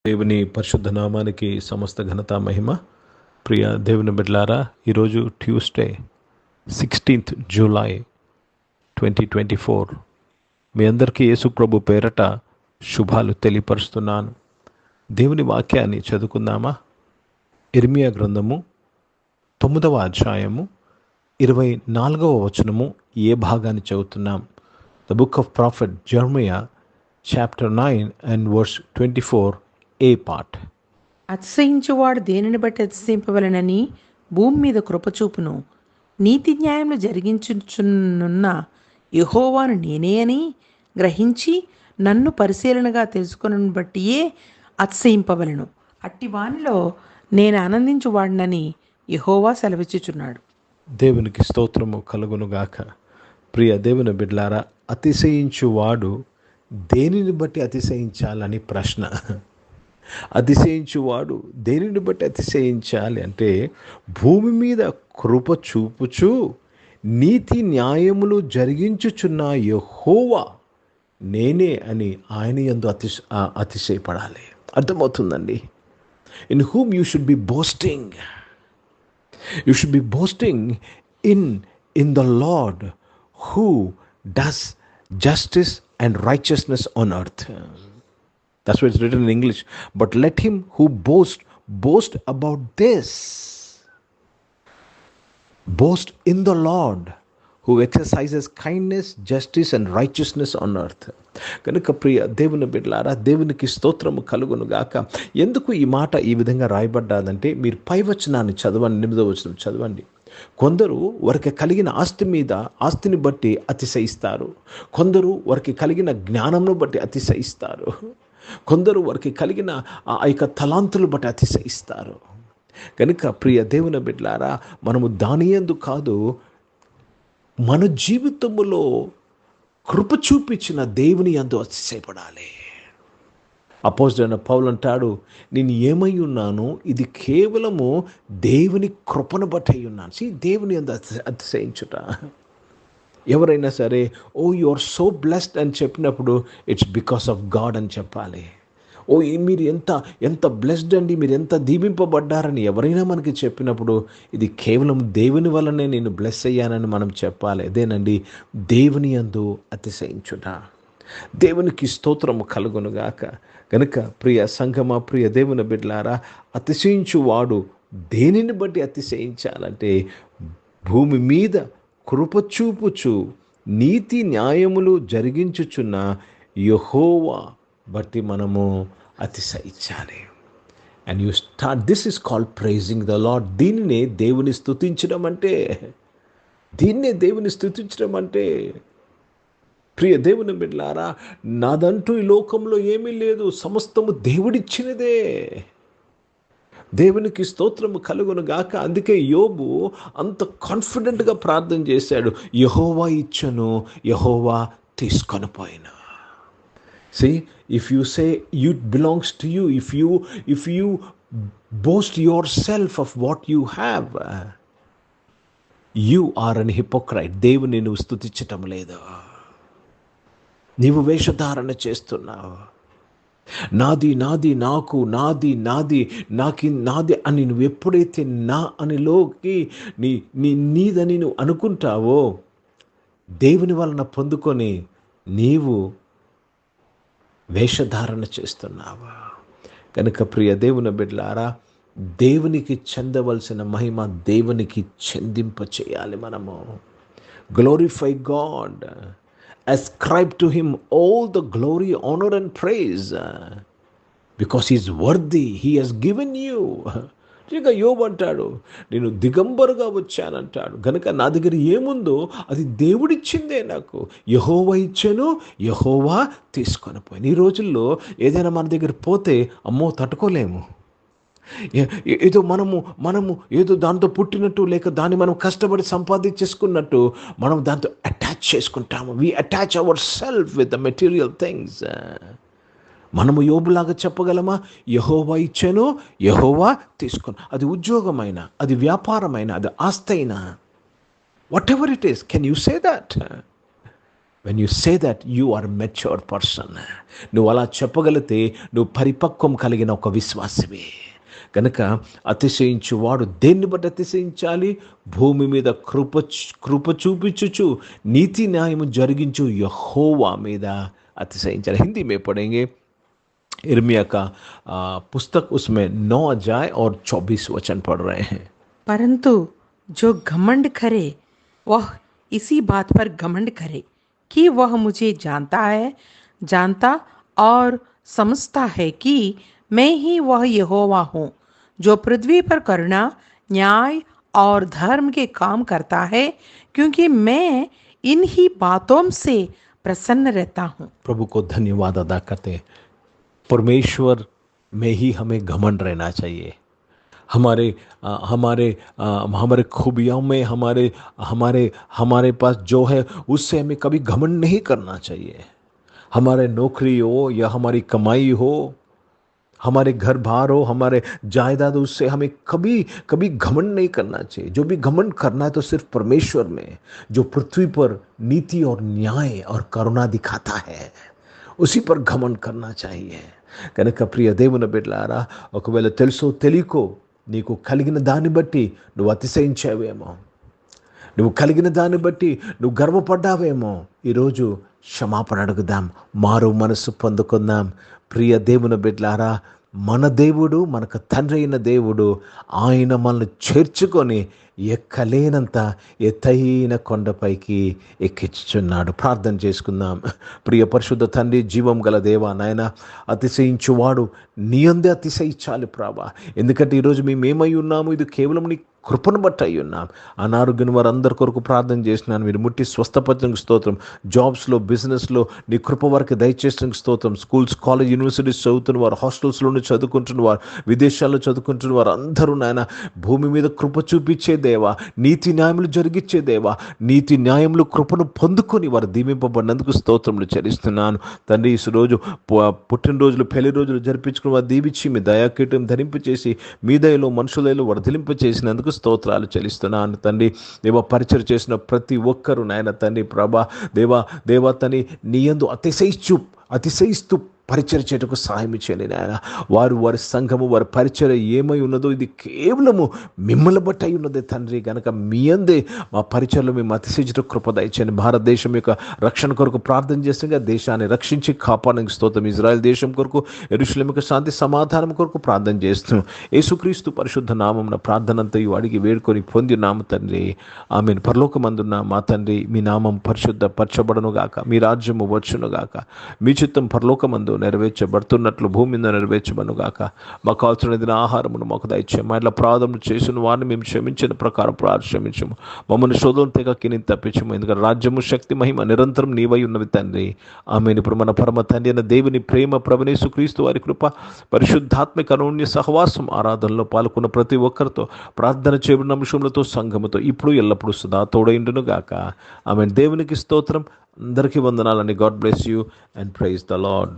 దేవుని పరిశుద్ధ నామానికి సమస్త ఘనత మహిమ. ప్రియ దేవుని బిడ్డలారా, ఈరోజు ట్యూస్డే 16th జూలై 2024. మీ అందరికీ యేసు ప్రభు పేరట శుభాలు తెలియపరుస్తున్నాను. దేవుని వాక్యాన్ని చదువుకుందామా? ఇర్మియా గ్రంథము 9వ అధ్యాయము 24వ వచనము ఏ భాగాన్ని చదువుతున్నాం? The book of prophet Jeremiah chapter 9 and verse 24, A part. అతిశయించువాడు దేనిని బట్టి అతిశయింపవలెనని భూమి మీద కృపచూపును. నీతి న్యాయములు జరిగించుచున్న యెహోవాను నేనే అని గ్రహించి నన్ను పరిశీలనగా తెలుసుకొనను బట్టియే అతిశయింపవలెను. అట్టి వానిలో నేను ఆనందించువాడినని యెహోవా సెలవిచ్చుచున్నాడు. దేవునికి స్తోత్రము కలుగునుగాక. ప్రియ దేవుని బిడ్డలారా, అతిశయించువాడు దేనిని బట్టి అతిశయించాలని ప్రశ్న. అతిశయించువాడు దేనిని బట్టి అతిశయించాలి అంటే, భూమి మీద కృప చూపుచు నీతి న్యాయములు జరిగించుచున్న యెహోవా నేనే అని ఆయన యందు అతిశయపడాలి. అర్థమవుతుందండి? In whom you should be boasting. You should be boasting in the lord who does justice and righteousness on earth. That's what it's written in English. But let him who boast about this. Boast in the Lord who exercises kindness, justice and righteousness on earth. కనుక ప్రియ దేవుని బిడ్డలారా, దేవునికి స్తోత్రము కలుగును గాక. ఎందుకు ఈ మాట ఈ విధంగా రాయబడ్డాదంటే, మీరు పై వచనాన్ని చదవండి, 8వ వచనం చదవండి. కొందరు వారికి కలిగిన ఆస్తిని బట్టి అతిశయిస్తారు. కొందరు వారికి కలిగిన జ్ఞానంను బట్టి అతిశయిస్తారు. కొందరు వారికి కలిగిన ఆ యొక్క తలాంతులు బట్టి అతిశయిస్తారు. కనుక ప్రియ దేవుని బిడ్డలారా, మనము దాని యందు కాదు, మన జీవితములో కృప చూపించిన దేవుని యందు అతిశయపడాలి. అపోస్తలుడైన పౌలు అంటాడు, నేను ఏమై ఉన్నాను, ఇది కేవలము దేవుని కృపను బట్టి అయి ఉన్నాను. దేవుని యందు అతిశయించుట. ఎవరైనా సరే, ఓ యు ఆర్ సో బ్లెస్డ్ అని చెప్పినప్పుడు ఇట్స్ బికాస్ ఆఫ్ గాడ్ అని చెప్పాలి. ఓ మీరు ఎంత బ్లెస్డ్ అండి, మీరు ఎంత దీవింపబడ్డారని ఎవరైనా మనకి చెప్పినప్పుడు ఇది కేవలం దేవుని వల్లనే నేను బ్లెస్ అయ్యానని మనం చెప్పాలి. అదేనండి దేవుని యందు అతిశయించుట. దేవునికి స్తోత్రము కలుగునుగాక. కనుక ప్రియ సంఘమా, ప్రియ దేవుని బిడ్డలారా, అతిశయించువాడు దేనిని బట్టి అతిశయించాలంటే, భూమి మీద కృప చూపుచు నీతి న్యాయములు జరిగించుచున్న యెహోవా బట్టి మనము అతిశయించాలి. And you start, this is called praising the lord. దీనినే దేవుని స్తుతించడం అంటే. ప్రియ దేవుని బిడ్డలారా, నాదంటూ ఈ లోకంలో ఏమీ లేదు, సమస్తము దేవుడిచ్చినదే. దేవునికి స్తోత్రము కలుగును గాక. అందుకే యోబు అంత కాన్ఫిడెంట్గా ప్రార్థన చేశాడు, యెహోవా ఇచ్చను, యెహోవా తీసుకొని పోయిన. See, if you say it belongs to you, if you boast yourself of what you have, you are an hypocrite. దేవుని నువ్వు స్తుతించటం లేదు, నీవు వేషధారణ చేస్తున్నావు. నాది అని నువ్వు ఎప్పుడైతే నా అనిలోకి నీదని నువ్వు అనుకుంటావో, దేవుని వలన పొందుకొని నీవు వేషధారణ చేస్తున్నావా. కనుక ప్రియ దేవుని బిడ్డలారా, దేవునికి చెందవలసిన మహిమ దేవునికి చెందింప చేయాలి. మనము glorify God, ascribe to him all the glory, honor and praise, because he is worthy. He has given you. ఇక యోబు అంటాడు, నేను దిగంబరుగా వచ్చానంటాడు. గనుక నా దగ్గర ఏముందో అది దేవుడిచ్చిందే నాకు. యెహోవా ఇచ్చాను, యెహోవా తీసుకొని పోయాను. ఈ రోజుల్లో ఏదైనా మన దగ్గర పోతే అమ్మో తట్టుకోలేము. ఏదో మనము ఏదో దాంతో పుట్టినట్టు, లేక దాన్ని మనం కష్టపడి సంపాదించేసుకున్నట్టు మనం దాంతో అటాచ్ చేసుకుంటాము. We attach our self with the material things. మనము యోబులాగా చెప్పగలమా? యెహోవా ఇచ్చాను, యెహోవా తీసుకొని. అది ఉద్యోగమైనా, అది వ్యాపారమైనా, అది ఆస్తైనా, whatever it is, can you say that? When you say that you are mature person. నువ్వు అలా చెప్పగలిగితే నువ్వు పరిపక్వం కలిగిన ఒక విశ్వాసమే. కనుక అతిశయించువాడు దేన్ని బట్టి అతిశయించాలి? భూమి మీద కృప చూపించుచు నీతి న్యాయము జరిగించు యెహోవా మీద అతిశయించాలి. హిందీ में पढ़ेंगे इर्मिया का पुस्तक, उसमें 9 अध्याय और 24 वचन पढ़ रहे हैं. परंतु जो घमंड करे वह इसी बात पर घमंड करे कि वह मुझे जानता और समझता है कि मैं ही वह यहोवा हूँ, जो पृथ्वी पर करुणा, न्याय और धर्म के काम करता है, क्योंकि मैं इन ही बातों से प्रसन्न रहता हूँ. प्रभु को धन्यवाद अदा करते हैं. परमेश्वर में ही हमें घमंड रहना चाहिए. हमारे खूबियों में हमारे पास जो है उससे हमें कभी घमंड नहीं करना चाहिए. हमारे नौकरी हो या हमारी कमाई हो, हमारे घर बार हो, हमारे जायदाद, उससे हमें कभी घमंड नहीं करना चाहिए. जो भी घमंड करना है तो सिर्फ परमेश्वर में, जो पृथ्वी पर नीति और न्याय और करुणा दिखाता है, उसी पर घमंड करना चाहिए. కనుక ప్రియ దేవుని బిడ్డలారా, ఒకవేళ తెలుసో తెలియకో నీకు కలిగిన దాన్ని బట్టి నువ్వు అతిశయించావేమో, నువ్వు కలిగిన దాన్ని బట్టి నువ్వు గర్వపడ్డావేమో, ఈరోజు క్షమాపణ అడుగుదాం, మారు మనసు పొందుకుందాం. ప్రియ దేవుని బిడ్డలారా, మన దేవుడు, మనకు తండ్రి అయిన దేవుడు, ఆయన మనల్ని చేర్చుకొని ఎక్కలేనంత ఎత్తైన కొండపైకి ఎక్కించుచున్నాడు. ప్రార్థన చేసుకుందాం. ప్రియ పరిశుద్ధ తండ్రి, జీవం గల దేవా, నాయన అతిశయించువాడు నీ అందే అతిశయించాలి ప్రభా. ఎందుకంటే ఈరోజు మేమేమై ఉన్నాము, ఇది కేవలం నీ కృపను బట్టి అయి ఉన్నాం. అనారోగ్యం వారందరి కొరకు ప్రార్థన చేసినాను, మీరు ముట్టి స్వస్థపరచడానికి స్తోత్రం. జాబ్స్లో, బిజినెస్లో నీ కృప వారికి దయచేసడానికి స్తోత్రం. స్కూల్స్, కాలేజ్, యూనివర్సిటీస్ చదువుతున్న వారు, హాస్టల్స్లోనే చదువుకుంటున్న వారు, విదేశాల్లో చదువుకుంటున్న వారు అందరూ నాయన భూమి మీద కృప చూపించే దేవా, నీతి న్యాయములు జరిగించే దేవా, నీతి న్యాయములు కృపను పొందుకొని వారు దీవింపబడినందుకు స్తోత్రములు చెల్లిస్తున్నాను తండ్రి. ఈ రోజు పుట్టినరోజులు, పెళ్లి రోజులు జరిపించుకుని వారు దీవించి మీ దయాకీటం ధరింపచేసి మీ దయలో మనుషులలో వర్ధలింపచేసినందుకు స్తోత్రాలు చెల్లిస్తున్నాను తండ్రి. దేవా, పరిచయం చేసిన ప్రతి ఒక్కరూ నాయన తండ్రి ప్రభా, దేవా తండ్రి నీ యందు అతిశయిస్తూ పరిచయం చేయటకు సహాయం చేయండి నాయన. వారి సంఘము, వారి పరిచయం ఏమై ఉన్నదో ఇది కేవలము మిమ్మల్ని బట్టి అయి ఉన్నదే తండ్రి. కనుక మీ అందే మా పరిచయంలో మేము అతిశయించట కృప దయచేయండి. భారతదేశం యొక్క రక్షణ కొరకు ప్రార్థన చేస్తుండగా దేశాన్ని రక్షించి కాపాడడానికి స్తోత్రం. ఇజ్రాయెల్ దేశం కొరకు, యెరూషలేము యొక్క శాంతి సమాధానం కొరకు ప్రార్థన చేస్తూ యేసుక్రీస్తు పరిశుద్ధ నామమున ప్రార్థన అంతయు అడిగి వేడుకొని పొంది నామ తండ్రి, ఆమేన్. పరలోకమందున్న మా తండ్రి, మీ నామం పరిశుద్ధ పరచబడును గాక, మీ రాజ్యము వచ్చును గాక, మీ చిత్తం పరలోకమందు నెరవేర్చబడుతున్నట్లు భూమి మీద నెరవేర్చబడును గాక. మాకు కావాల్సిన ఆహారమును మాకు దయచేయము. మా ఇట్లా ప్రార్థన చేసిన వారిని మేము క్షమించిన ప్రకారం క్షమించము. మమ్మల్ని శోధన తెగకి నేను తప్పించము. ఎందుకంటే రాజ్యము, శక్తి, మహిమ నిరంతరం నీవై ఉన్నవి తండ్రి. ఆమేన్. ఇప్పుడు మన పరమ తండ్రి అయిన దేవుని ప్రేమ, ప్రభువైన యేసుక్రీస్తు వారి కృప, పరిశుద్ధాత్మిక అనూన్య సహవాసం, ఆరాధనలో పాల్గొన్న ప్రతి ఒక్కరితో, ప్రార్థన చేయబడిన అంశములతో, సంఘముతో ఇప్పుడు ఎల్లప్పుడూ సదా తోడైండును గాక. ఆమేన్. దేవునికి స్తోత్రం. అందరికీ వందనాలని. God bless you and praise the lord.